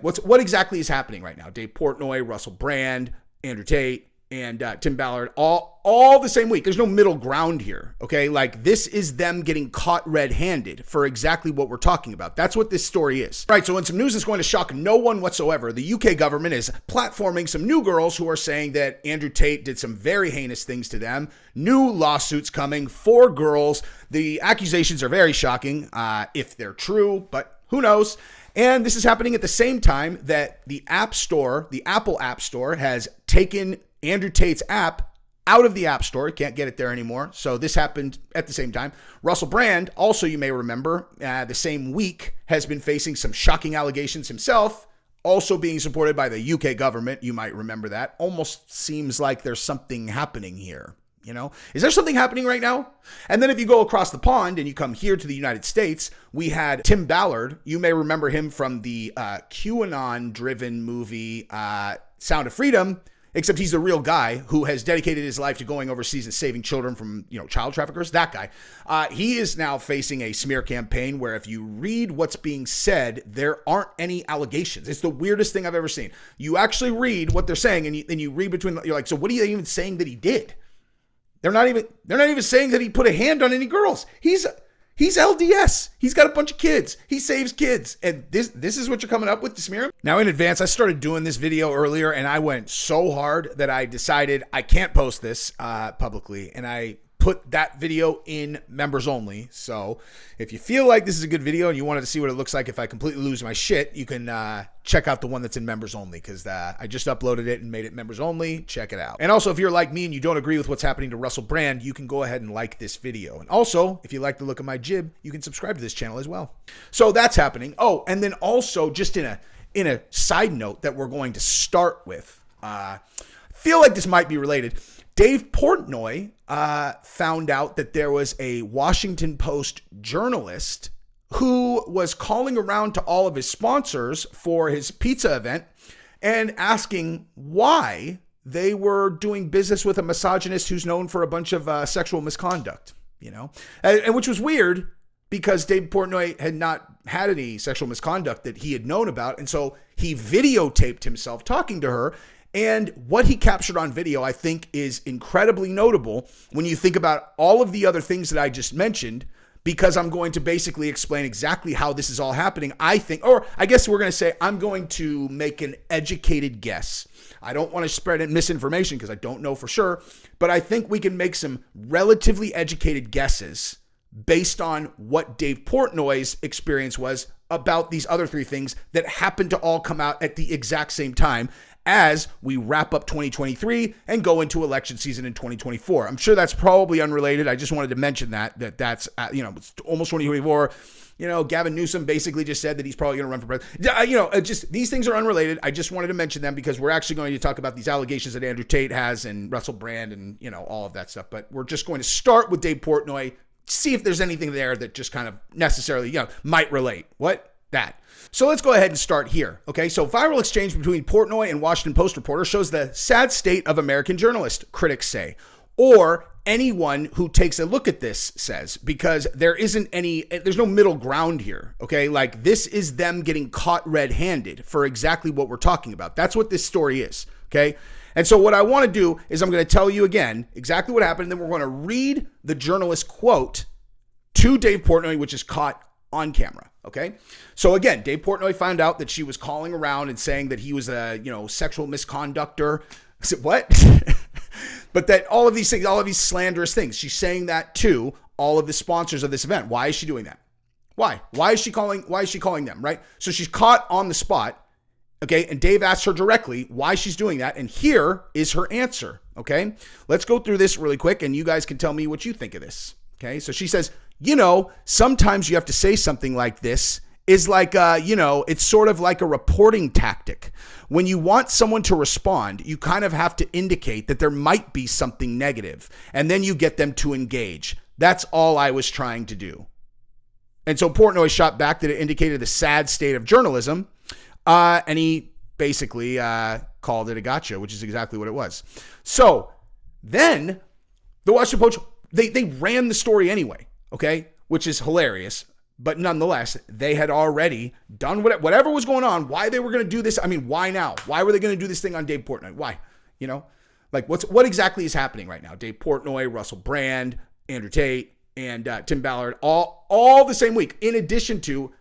What exactly is happening right now? Dave Portnoy, Russel Brand, Andrew Tate, and Tim Ballard, all the same week. There's no middle ground here, okay? Like, this is them getting caught red-handed for exactly what we're talking about. That's what this story is. Right, so in some news that's going to shock no one whatsoever, the UK government is platforming some new girls who are saying that Andrew Tate did some very heinous things to them. New lawsuits coming, 4 girls. The accusations are very shocking if they're true, but who knows? And this is happening at the same time that the App Store, the Apple App Store, has taken Andrew Tate's app out of the App Store. Can't get it there anymore. So this happened at the same time. Russel Brand, also you may remember, the same week has been facing some shocking allegations himself, also being supported by the UK government. You might remember that. Almost seems like there's something happening here. You know, is there something happening right now? And then if you go across the pond and you come here to the United States, we had Tim Ballard. You may remember him from the QAnon-driven movie Sound of Freedom, except he's the real guy who has dedicated his life to going overseas and saving children from, child traffickers. That guy. He is now facing a smear campaign where if you read what's being said, there aren't any allegations. It's the weirdest thing I've ever seen. You actually read what they're saying and you read between, you're like, so what are you even saying that he did? They're not even saying that he put a hand on any girls. He's LDS. He's got a bunch of kids. He saves kids. And this is what you're coming up with to smear him? Now in advance, I started doing this video earlier and I went so hard that I decided I can't post this publicly. And I put that video in members only. So if you feel like this is a good video and you wanted to see what it looks like if I completely lose my shit, you can check out the one that's in members only because I just uploaded it and made it members only. Check it out. And also, if you're like me and you don't agree with what's happening to Russel Brand, you can go ahead and like this video. And also, if you like the look of my jib, you can subscribe to this channel as well. So that's happening. Oh, and then also just in a side note that we're going to start with, feel like this might be related. Dave Portnoy found out that there was a Washington Post journalist who was calling around to all of his sponsors for his pizza event and asking why they were doing business with a misogynist who's known for a bunch of sexual misconduct, and which was weird because Dave Portnoy had not had any sexual misconduct that he had known about. And so he videotaped himself talking to her. And what he captured on video, I think, is incredibly notable when you think about all of the other things that I just mentioned, because I'm going to basically explain exactly how this is all happening. I think, or I guess we're going to say, I'm going to make an educated guess. I don't want to spread misinformation because I don't know for sure, but I think we can make some relatively educated guesses based on what Dave Portnoy's experience was about these other 3 things that happened to all come out at the exact same time as we wrap up 2023 and go into election season in 2024. I'm sure that's probably unrelated. I just wanted to mention that's it's almost 2024. Gavin Newsom basically just said that he's probably going to run for president. Just these things are unrelated. I just wanted to mention them because we're actually going to talk about these allegations that Andrew Tate has and Russel Brand and, all of that stuff. But we're just going to start with Dave Portnoy, see if there's anything there that just kind of necessarily, might relate. That. So let's go ahead and start here. Okay, so viral exchange between Portnoy and Washington Post reporter shows the sad state of American journalists, critics say, or anyone who takes a look at this says, because there's no middle ground here. Okay, like this is them getting caught red-handed for exactly what we're talking about. That's what this story is. Okay. And so what I want to do is I'm going to tell you again exactly what happened. And then we're going to read the journalist quote to Dave Portnoy, which is caught on camera. Okay. So again, Dave Portnoy found out that she was calling around and saying that he was a, sexual misconductor. I said, what? But that all of these things, all of these slanderous things, she's saying that to all of the sponsors of this event. Why is she doing that? Why is she calling them? Right. So she's caught on the spot. Okay. And Dave asked her directly why she's doing that. And here is her answer. Okay. Let's go through this really quick and you guys can tell me what you think of this. Okay. So she says, sometimes you have to say something like this is like, it's sort of like a reporting tactic. When you want someone to respond, you kind of have to indicate that there might be something negative, and then you get them to engage. That's all I was trying to do. And so Portnoy shot back that it indicated the sad state of journalism, and he basically called it a gotcha, which is exactly what it was. So then the Washington Post, they ran the story anyway. Okay, which is hilarious But nonetheless, they had already done whatever was going on. Why they were going to do this? I mean, why now? Why were they going to do this thing on Dave Portnoy? Why? You know, like what exactly is happening right now? Dave Portnoy, Russel Brand, Andrew Tate, and Tim Ballard, all the same week. In addition to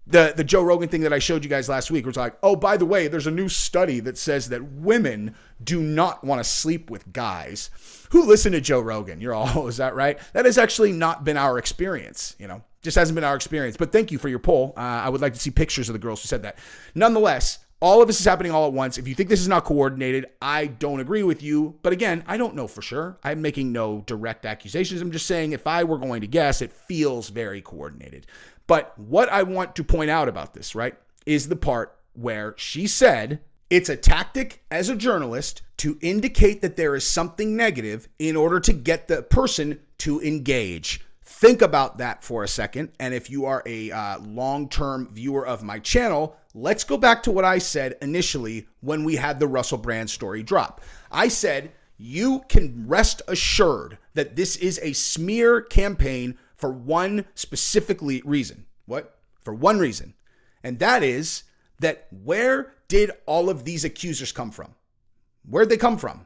the Joe Rogan thing that I showed you guys last week, where it's like, oh, by the way, there's a new study that says that women do not want to sleep with guys who listen to Joe Rogan. You're all, is that right? That has actually not been our experience, you know, just hasn't been our experience. But thank you for your poll. I would like to see pictures of the girls who said that. Nonetheless, all of this is happening all at once. If you think this is not coordinated, I don't agree with you. But again, I don't know for sure. I'm making no direct accusations. I'm just saying if I were going to guess, it feels very coordinated. But what I want to point out about this, right, is the part where she said it's a tactic as a journalist to indicate that there is something negative in order to get the person to engage. Think about that for a second. And if you are a long-term viewer of my channel, let's go back to what I said initially when we had the Russel Brand story drop. I said, you can rest assured that this is a smear campaign for one specifically reason. What? For one reason. And that is that where did all of these accusers come from? Where'd they come from?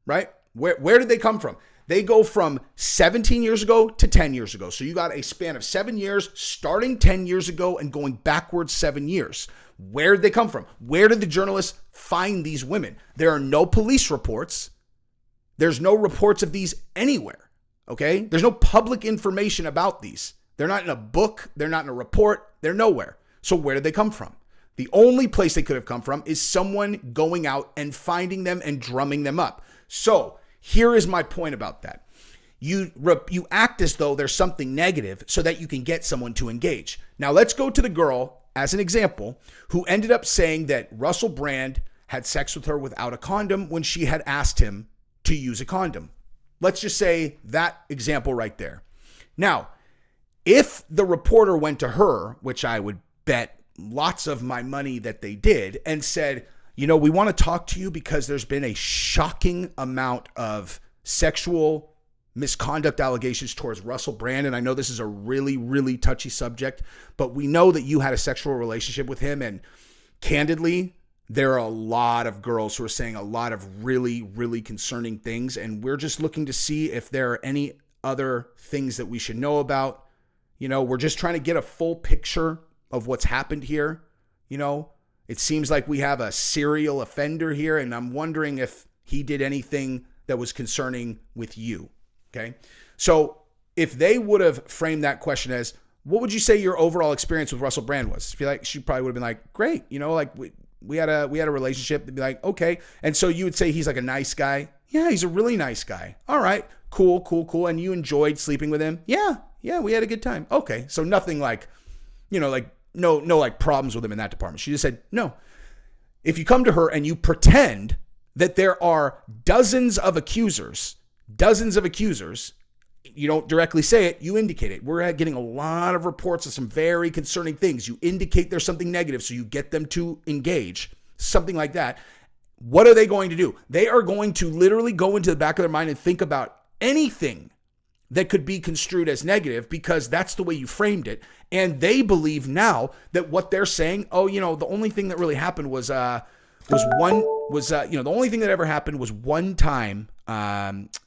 Right? Where did they come from? They go from 17 years ago to 10 years ago. So you got a span of 7 years, starting 10 years ago and going backwards 7 years. Where did they come from? Where did the journalists find these women? There are no police reports. There's no reports of these anywhere. Okay? There's no public information about these. They're not in a book. They're not in a report. They're nowhere. So where did they come from? The only place they could have come from is someone going out and finding them and drumming them up. So here is my point about that. You act as though there's something negative so that you can get someone to engage. Now let's go to the girl as an example who ended up saying that Russel Brand had sex with her without a condom when she had asked him to use a condom. Let's just say that example right there. Now, if the reporter went to her, which I would bet lots of my money that they did, and said, you know, we want to talk to you because there's been a shocking amount of sexual misconduct allegations towards Russel Brand. And I know this is a really, really touchy subject, but we know that you had a sexual relationship with him. And candidly, there are a lot of girls who are saying a lot of really, really concerning things. And we're just looking to see if there are any other things that we should know about. You know, we're just trying to get a full picture of what's happened here. You know, it seems like we have a serial offender here, and I'm wondering if he did anything that was concerning with you. Okay. So if they would have framed that question as, what would you say your overall experience with Russel Brand was? I feel like she probably would have been like, great. You know, like we had a relationship. They'd be like, okay. And so you would say he's like a nice guy. Yeah, he's a really nice guy. All right, cool. And you enjoyed sleeping with him? Yeah, we had a good time. Okay. So nothing like, you know, like no like problems with him in that department. She just said, no. If you come to her and you pretend that there are dozens of accusers, you don't directly say it, you indicate it. We're getting a lot of reports of some very concerning things. You indicate there's something negative, so you get them to engage, something like that. What are they going to do? They are going to literally go into the back of their mind and think about anything that could be construed as negative because that's the way you framed it. And they believe now that what they're saying, oh, you know, the only thing that really happened was the only thing that ever happened was one time,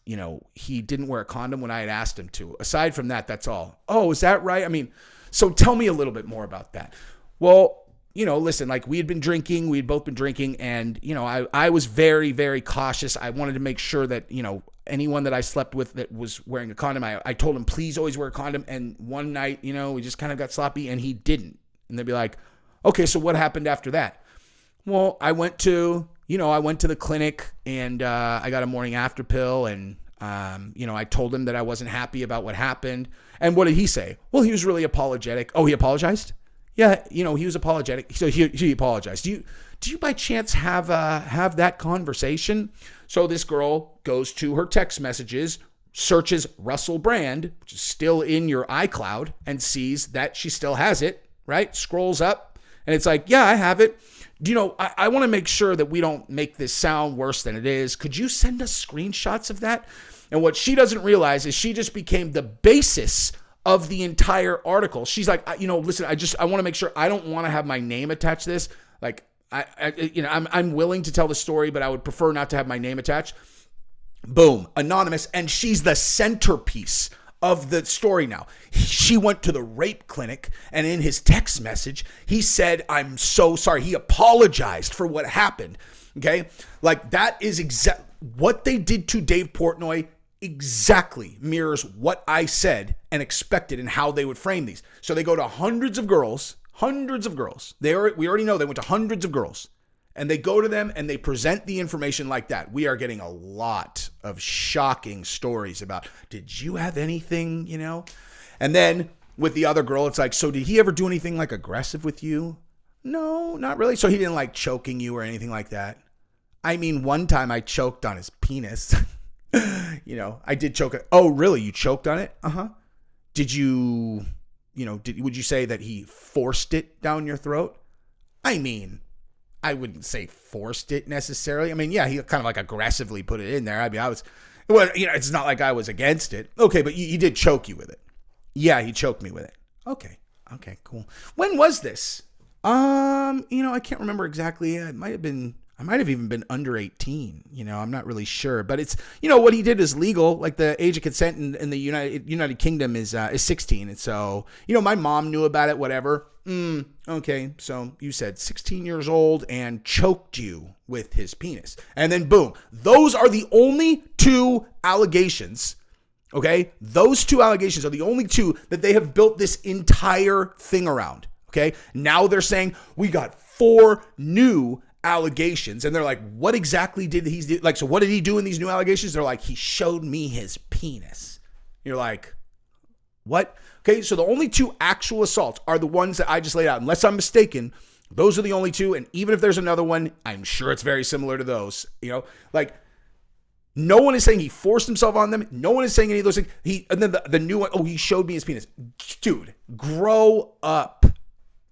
you know, he didn't wear a condom when I had asked him to. Aside from that, that's all. Oh, is that right? I mean, so tell me a little bit more about that. Well, you know, listen, like we had both been drinking, and, you know, I was very, very cautious. I wanted to make sure that, you know, anyone that I slept with that was wearing a condom, I told him, please always wear a condom. And one night, you know, we just kind of got sloppy and he didn't. And they'd be like, okay, so what happened after that? Well, I went to the clinic and I got a morning after pill, and you know, I told him that I wasn't happy about what happened. And what did he say? Well, he was really apologetic. Oh, he apologized? Yeah, you know, he was apologetic. So he apologized. Do you by chance have that conversation? So this girl goes to her text messages, searches Russel Brand, which is still in your iCloud, and sees that she still has it, right? Scrolls up and it's like, yeah, I have it. Do you know, I want to make sure that we don't make this sound worse than it is. Could you send us screenshots of that? And what she doesn't realize is she just became the basis of the entire article. She's like, listen, I want to make sure, I don't want to have my name attached to this. Like, I'm willing to tell the story, but I would prefer not to have my name attached. Boom, anonymous. And she's the centerpiece of the story now. She went to the rape clinic, and in his text message, he said, I'm so sorry. He apologized for what happened. Okay. Like, that is what they did to Dave Portnoy exactly mirrors what I said and expected and how they would frame these. So they go to hundreds of girls. We already know they went to hundreds of girls, and they go to them and they present the information like that. We are getting a lot of shocking stories about, did you have anything, And then with the other girl, it's like, so did he ever do anything like aggressive with you? No, not really. So he didn't like choking you or anything like that. I mean, one time I choked on his penis. I did choke it. Oh, really? You choked on it? Uh-huh. Did you, would you say that he forced it down your throat? I mean, I wouldn't say forced it necessarily. I mean, yeah, he kind of like aggressively put it in there. I mean, it's not like I was against it. Okay, but he did choke you with it. Yeah, he choked me with it. Okay, cool. When was this? I can't remember exactly. I might have even been under 18. I'm not really sure, but it's, what he did is legal. Like, the age of consent in the United Kingdom is 16. And so, my mom knew about it, whatever. Okay. So you said 16 years old and choked you with his penis. And then boom, those are the only two allegations. Okay. Those two allegations are the only two that they have built this entire thing around. Okay. Now they're saying we got 4 new allegations, and they're like, what exactly did he do? Like, so what did he do in these new allegations? They're like, he showed me his penis. You're like, what? Okay, so the only 2 actual assaults are the ones that I just laid out. Unless I'm mistaken, those are the only 2. And even if there's another one, I'm sure it's very similar to those. Like, no one is saying he forced himself on them. No one is saying any of those things. And then the new one, he showed me his penis. Dude, grow up.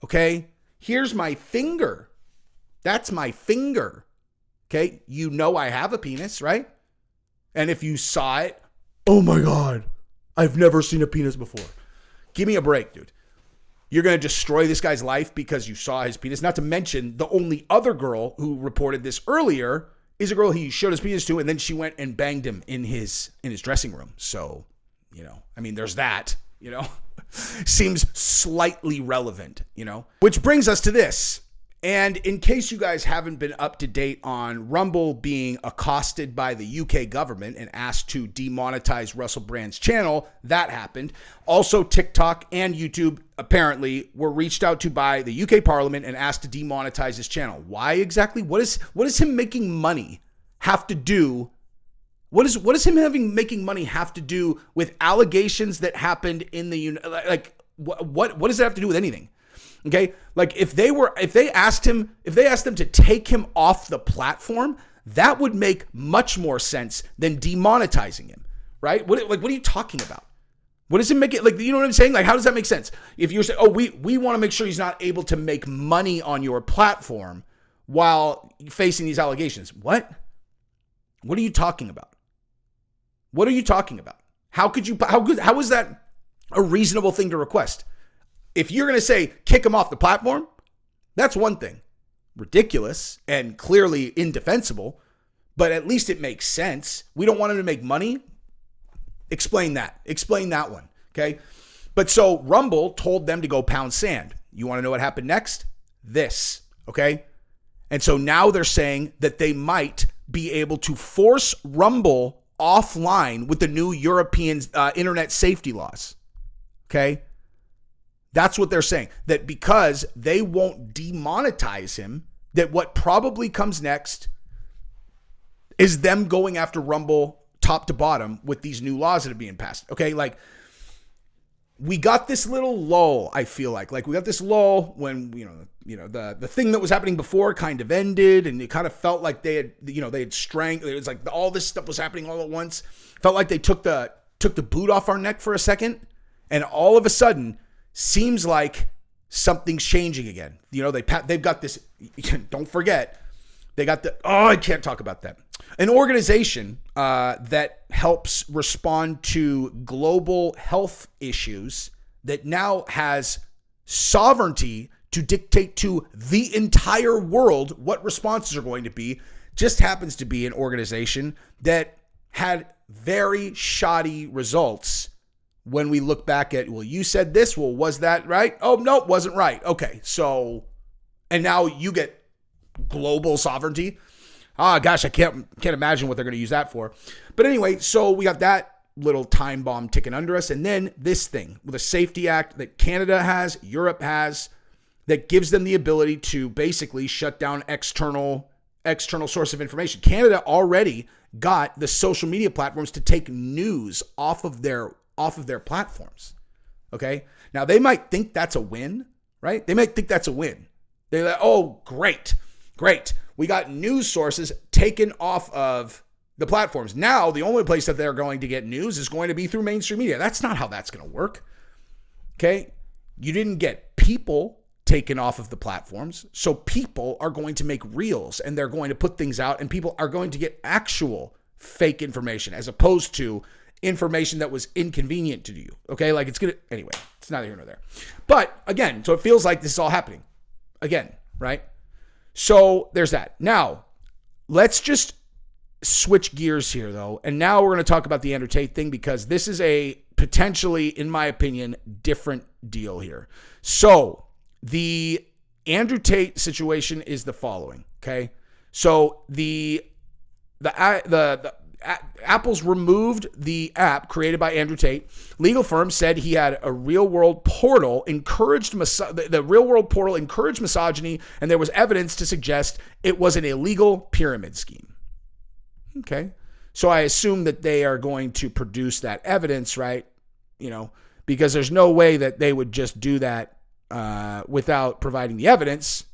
Okay, here's my finger. That's my finger. Okay. I have a penis, right? And if you saw it, oh my God, I've never seen a penis before. Give me a break, dude. You're going to destroy this guy's life because you saw his penis. Not to mention, the only other girl who reported this earlier is a girl he showed his penis to, and then she went and banged him in his dressing room. So, there's that, seems slightly relevant, which brings us to this. And in case you guys haven't been up to date on Rumble being accosted by the UK government and asked to demonetize Russel Brand's channel, that happened. Also, TikTok and YouTube apparently were reached out to by the UK Parliament and asked to demonetize his channel. Why exactly? What is him making money have to do? What is him making money have to do with allegations that happened in the what does it have to do with anything? Okay, like if they asked them to take him off the platform, that would make much more sense than demonetizing him, right? What are you talking about? What does it make it like? You know what I'm saying? Like, how does that make sense? If you're saying, we want to make sure he's not able to make money on your platform while facing these allegations. What are you talking about? What are you talking about? How is that a reasonable thing to request? If you're going to say kick him off the platform, that's one thing. Ridiculous and clearly indefensible, but at least it makes sense. We don't want him to make money. Explain that. Explain that one. Okay. But so Rumble told them to go pound sand. You want to know what happened next? This. Okay. And so now they're saying that they might be able to force Rumble offline with the new European internet safety laws. Okay. That's what they're saying, that because they won't demonetize him, that what probably comes next is them going after Rumble top to bottom with these new laws that are being passed. Okay, like we got this little lull, I feel like we got this lull when, the thing that was happening before kind of ended, and it kind of felt like they had strangled. It was like all this stuff was happening all at once. Felt like they took the boot off our neck for a second, and all of a sudden, seems like something's changing again. They've got this, don't forget, they got I can't talk about that. An organization that helps respond to global health issues that now has sovereignty to dictate to the entire world what responses are going to be, just happens to be an organization that had very shoddy results when we look back at, well, you said this, well, was that right? Oh, no, it wasn't right. Okay, so, and now you get global sovereignty. Ah, gosh, I can't imagine what they're going to use that for. But anyway, so we got that little time bomb ticking under us. And then this thing with a safety act that Canada has, Europe has, that gives them the ability to basically shut down external source of information. Canada already got the social media platforms to take news off of their platforms. Okay. Now they might think that's a win, right? They might think that's a win. They're like, oh, great. We got news sources taken off of the platforms. Now, the only place that they're going to get news is going to be through mainstream media. That's not how that's going to work. Okay? You didn't get people taken off of the platforms. So people are going to make reels and they're going to put things out and people are going to get actual fake information as opposed to information that was inconvenient to you. Okay? Like it's going to, anyway, it's neither here nor there. But again, so it feels like this is all happening again, right? So there's that. Now, let's just switch gears here, though. And now we're going to talk about the Andrew Tate thing because this is a potentially, in my opinion, different deal here. So the Andrew Tate situation is the following, okay? So the Apple's removed the app created by Andrew Tate. Legal firm said he had a real-world portal the real-world portal encouraged misogyny, and there was evidence to suggest it was an illegal pyramid scheme. Okay. So I assume that they are going to produce that evidence, right? You know, because there's no way that they would just do that without providing the evidence.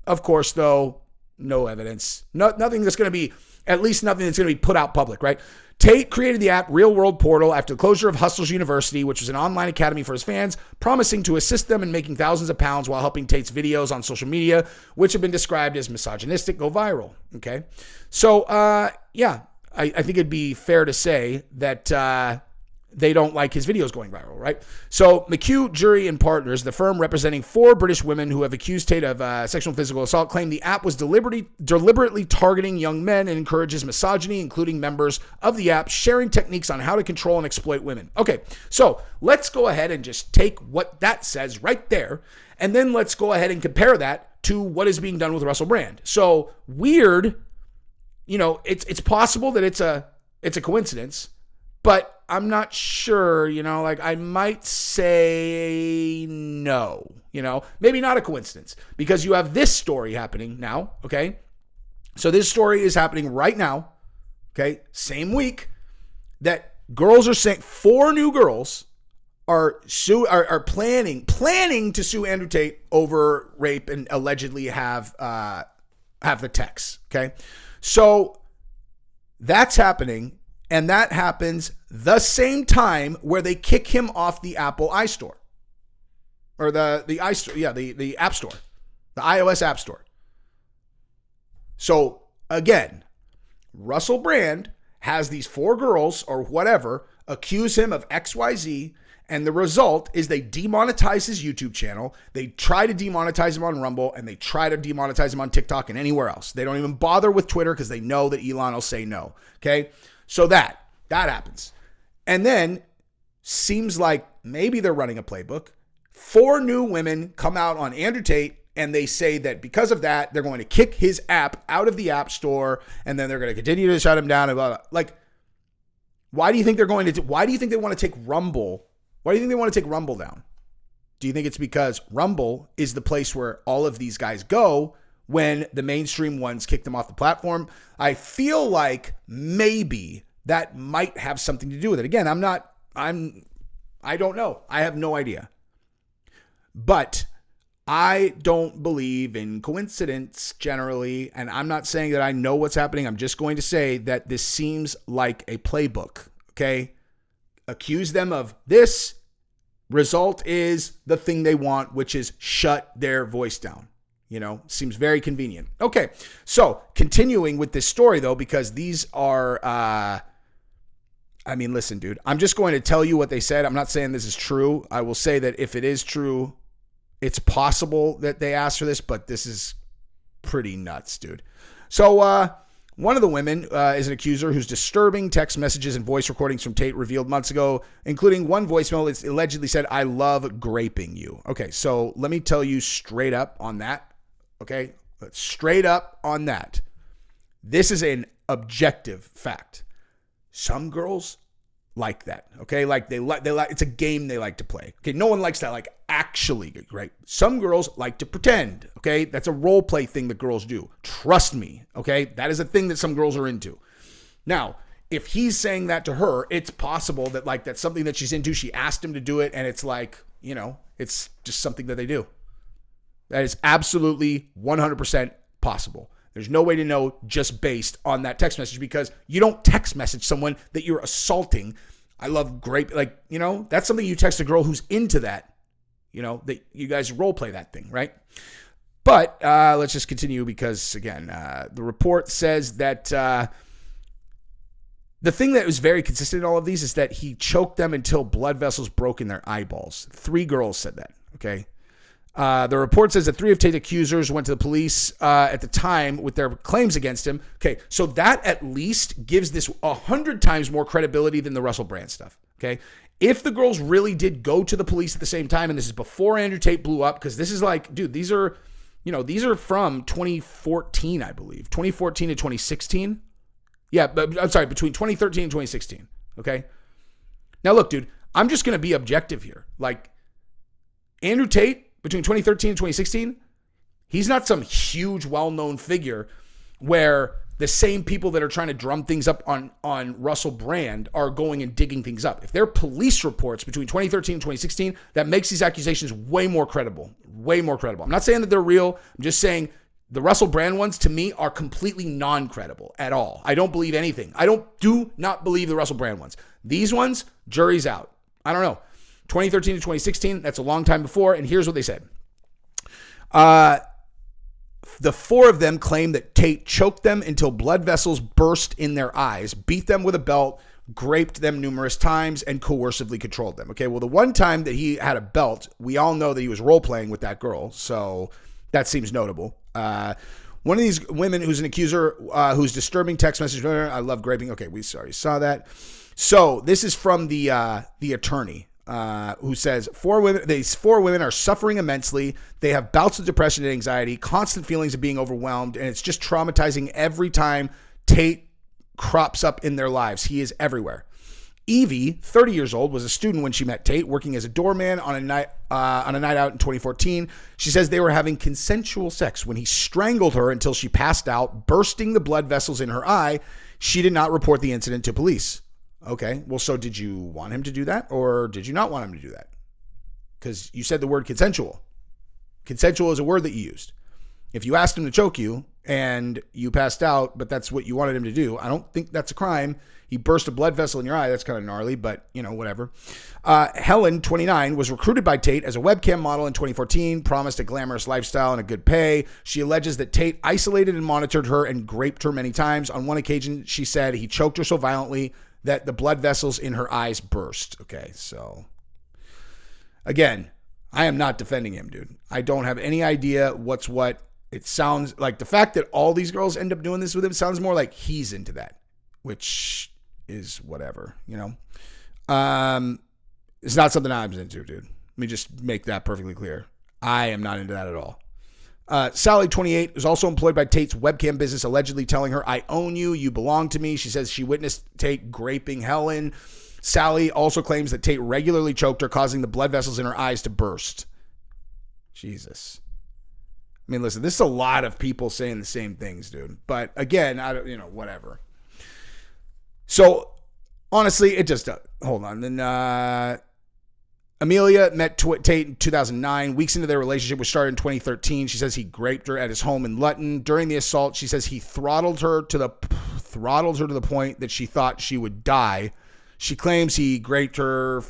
Of course, though, no evidence. Nothing that's going to be, at least nothing that's going to be put out public, right? Tate created the app Real World Portal after the closure of Hustlers University, which was an online academy for his fans, promising to assist them in making thousands of pounds while helping Tate's videos on social media, which have been described as misogynistic, go viral. Okay. So, yeah, I think it'd be fair to say that they don't like his videos going viral, right? So McHugh Jury and Partners, the firm representing 4 British women who have accused Tate of sexual and physical assault, claimed the app was deliberately targeting young men and encourages misogyny, including members of the app sharing techniques on how to control and exploit women. Okay, so let's go ahead and just take what that says right there, and then let's go ahead and compare that to what is being done with Russel Brand. So weird, you know, it's possible that it's a coincidence, but I'm not sure, you know, like I might say no, you know, maybe not a coincidence because you have this story happening now. Okay. So this story is happening right now. Okay. Same week that girls are saying 4 new girls are planning to sue Andrew Tate over rape and allegedly have the texts. Okay. So that's happening. And that happens the same time where they kick him off the Apple iStore. Or the iStore, yeah, the App Store. The iOS App Store. So, again, Russel Brand has these 4 girls or whatever accuse him of XYZ, and the result is they demonetize his YouTube channel. They try to demonetize him on Rumble, and they try to demonetize him on TikTok and anywhere else. They don't even bother with Twitter because they know that Elon will say no. Okay? So that happens. And then seems like maybe they're running a playbook. 4 new women come out on Andrew Tate and they say that because of that, they're going to kick his app out of the App Store and then they're going to continue to shut him down and blah, blah. Like, why do you think they want to take Rumble? Why do you think they want to take Rumble down? Do you think it's because Rumble is the place where all of these guys go when the mainstream ones kick them off the platform? I feel like maybe that might have something to do with it. Again, I don't know. I have no idea. But I don't believe in coincidence generally, and I'm not saying that I know what's happening. I'm just going to say that this seems like a playbook, okay? Accuse them of this. Result is the thing they want, which is shut their voice down. Seems very convenient. Okay, so continuing with this story, though, because these are, listen, dude, I'm just going to tell you what they said. I'm not saying this is true. I will say that if it is true, it's possible that they asked for this, but this is pretty nuts, dude. So one of the women is an accuser whose disturbing text messages and voice recordings from Tate revealed months ago, including one voicemail that allegedly said, "I love graping you." Okay, so let me tell you straight up on that. Okay, straight up on that. This is an objective fact. Some girls like that. Okay, like they like it's a game they like to play. Okay, no one likes that like actually great. Some girls like to pretend. Okay, that's a role play thing that girls do. Trust me. Okay, that is a thing that some girls are into. Now, if he's saying that to her, it's possible that like that's something that she's into. She asked him to do it, and it's like it's just something that they do. That is absolutely 100% possible. There's no way to know just based on that text message, because you don't text message someone that you're assaulting. I love grape. That's something you text a girl who's into that, that you guys role play that thing, right? But let's just continue because, again, the report says that the thing that was very consistent in all of these is that he choked them until blood vessels broke in their eyeballs. 3 girls said that, okay? The report says that 3 of Tate's accusers went to the police at the time with their claims against him. Okay, so that at least gives this 100 times more credibility than the Russel Brand stuff. Okay, if the girls really did go to the police at the same time, and this is before Andrew Tate blew up, because this is like, dude, these are from 2014, I believe, 2014 to 2016. Yeah, but I'm sorry, between 2013 and 2016. Okay, now look, dude, I'm just gonna be objective here. Like Andrew Tate, between 2013 and 2016, he's not some huge, well-known figure where the same people that are trying to drum things up on Russel Brand are going and digging things up. If there are police reports between 2013 and 2016, that makes these accusations way more credible. Way more credible. I'm not saying that they're real. I'm just saying the Russel Brand ones, to me, are completely non-credible at all. I don't believe anything. Do not believe the Russel Brand ones. These ones, jury's out. I don't know. 2013 to 2016, that's a long time before, and here's what they said. The 4 of them claimed that Tate choked them until blood vessels burst in their eyes, beat them with a belt, graped them numerous times, and coercively controlled them. Okay, well, the one time that he had a belt, we all know that he was role-playing with that girl, so that seems notable. One of these women who's an accuser, whose disturbing text message, "I love graping." Okay, we saw that. So this is from the attorney. Who says these 4 women are suffering immensely. They have bouts of depression and anxiety, constant feelings of being overwhelmed, and it's just traumatizing every time Tate crops up in their lives. He is everywhere. Evie, 30 years old, was a student when she met Tate, working as a doorman on a night out in 2014. She says they were having consensual sex when he strangled her until she passed out, bursting the blood vessels in her eye. She did not report the incident to police. Okay, well, so did you want him to do that, or did you not want him to do that? Because you said the word consensual. Consensual is a word that you used. If you asked him to choke you and you passed out, but that's what you wanted him to do, I don't think that's a crime. He burst a blood vessel in your eye. That's kind of gnarly, but, whatever. Helen, 29, was recruited by Tate as a webcam model in 2014, promised a glamorous lifestyle and a good pay. She alleges that Tate isolated and monitored her and graped her many times. On one occasion, she said he choked her so violently that the blood vessels in her eyes burst. Okay, so again, I am not defending him, dude. I don't have any idea what's what. It sounds like the fact that all these girls end up doing this with him sounds more like he's into that, which is whatever, It's not something I'm into, dude. Let me just make that perfectly clear. I am not into that at all. Sally, 28, was also employed by Tate's webcam business, allegedly telling her, "I own you. You belong to me." She says she witnessed Tate graping Helen. Sally also claims that Tate regularly choked her, causing the blood vessels in her eyes to burst. Jesus. I mean, listen, this is a lot of people saying the same things, dude. But again, I don't, whatever. So honestly, it just, hold on. Then, Amelia met Tate in 2009. Weeks into their relationship, which started in 2013, she says he raped her at his home in Luton. During the assault, she says he throttled her to the point that she thought she would die. She claims he raped her a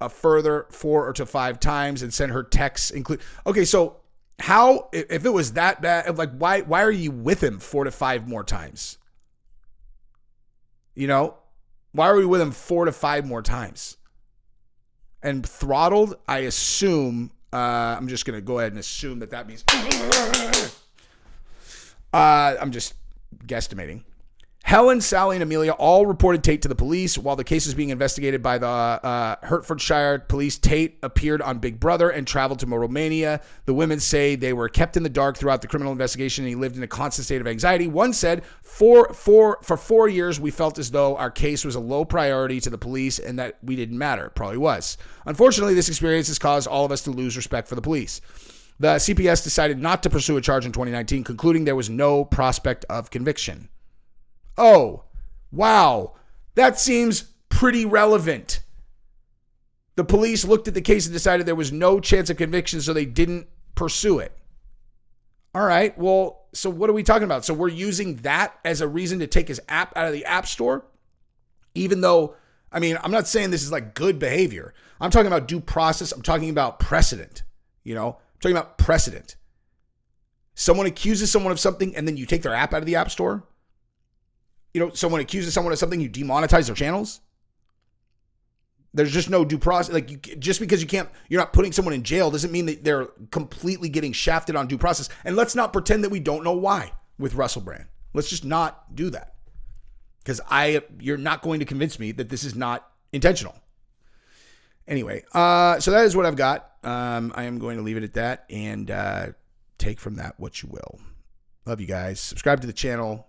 further 4 to 5 times and sent her texts include. Okay, so How, if it was that bad, like, why are you with him 4 to 5 more times? You know, why are we with him 4 to 5 more times? And throttled, I assume, I'm just going to go ahead and assume that means, I'm just guesstimating. Helen, Sally, and Amelia all reported Tate to the police. While the case is being investigated by the Hertfordshire police, Tate appeared on Big Brother and traveled to Romania. The women say they were kept in the dark throughout the criminal investigation, and he lived in a constant state of anxiety. One said, for 4 years, we felt as though our case was a low priority to the police and that we didn't matter. It probably was. Unfortunately, this experience has caused all of us to lose respect for the police. The CPS decided not to pursue a charge in 2019, concluding there was no prospect of conviction. Oh, wow. That seems pretty relevant. The police looked at the case and decided there was no chance of conviction, so they didn't pursue it. All right, well, so what are we talking about? So we're using that as a reason to take his app out of the App Store? Even though, I mean, I'm not saying this is like good behavior. I'm talking about due process. I'm talking about precedent. You know, I'm talking about precedent. Someone accuses someone of something and then you take their app out of the App Store? You know, someone accuses someone of something, you demonetize their channels. There's just no due process. Like, just because you're not putting someone in jail doesn't mean that they're completely getting shafted on due process. And let's not pretend that we don't know why with Russel Brand. Let's just not do that. Because you're not going to convince me that this is not intentional. Anyway, so that is what I've got. I am going to leave it at that and take from that what you will. Love you guys. Subscribe to the channel.